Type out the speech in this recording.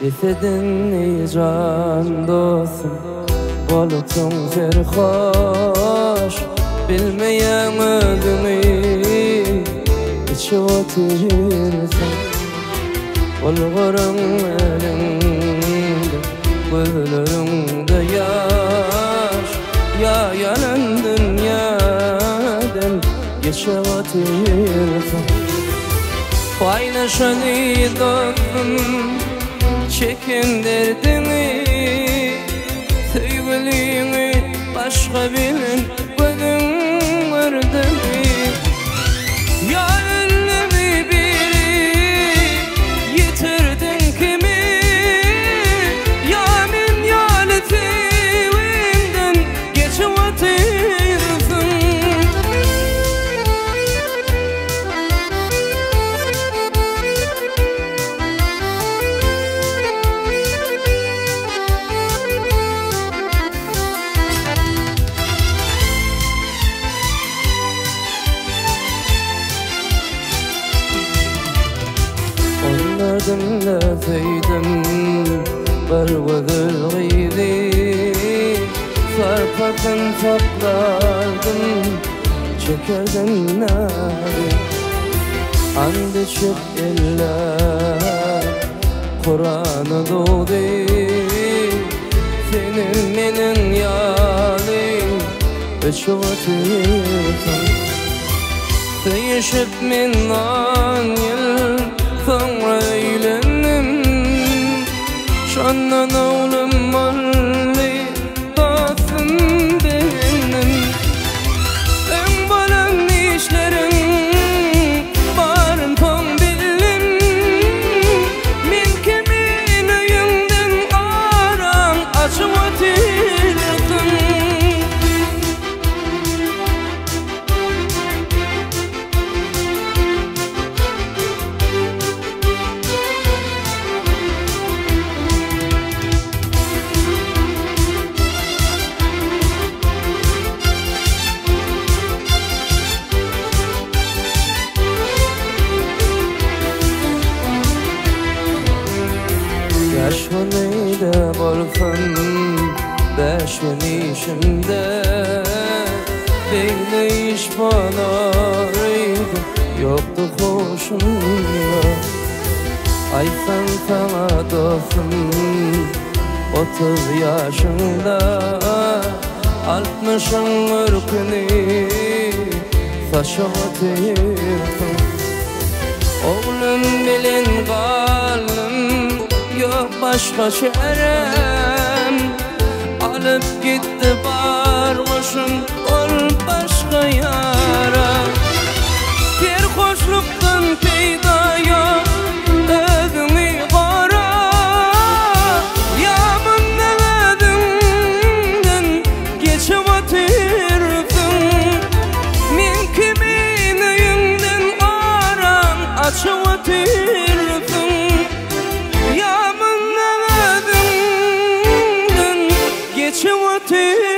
Yetedin can dostum Bolutun serhoş Bilmeyen ödümü İçi oturursan Olğurun elinde Gözlerinde yaş Ya yalan dünyadan Geçe oturursan Paylaşanı dostum Çekin derdini Sevgilini başka bilen Gözün vardı Ya önlemi biri Yitirdin kimi Ya min yaleti Vinden geçe otursun Onlardan lafeydim Barvadır gıydi Sarpakın saklardım Çekerden nari Andi çık eller Kur'an'ı doğdu Senin menin yalim Öçüvatırsan Değişip min an yıl Sonra eylendim Şandan oğlum malli Dostum benim En balan işlerin Barın ton bildim Min kimin öyünden Aram açıp oturdum Yaşvanıyla bolsun Beşvenişimde Beyle iş banarıydı Yoktu hoşumda Aysan sana dostum 30 yaşında 60'ın ırkını Saça otursun Oğlum bilin kalım Yok başka çarem Alıp gitti barmışım Ol başka yara Bir hoşluktan peyda yok Özünü kara Yaman neledimden Geçip otursun Min kimin öyünden aram Açıp otursun Geçe otur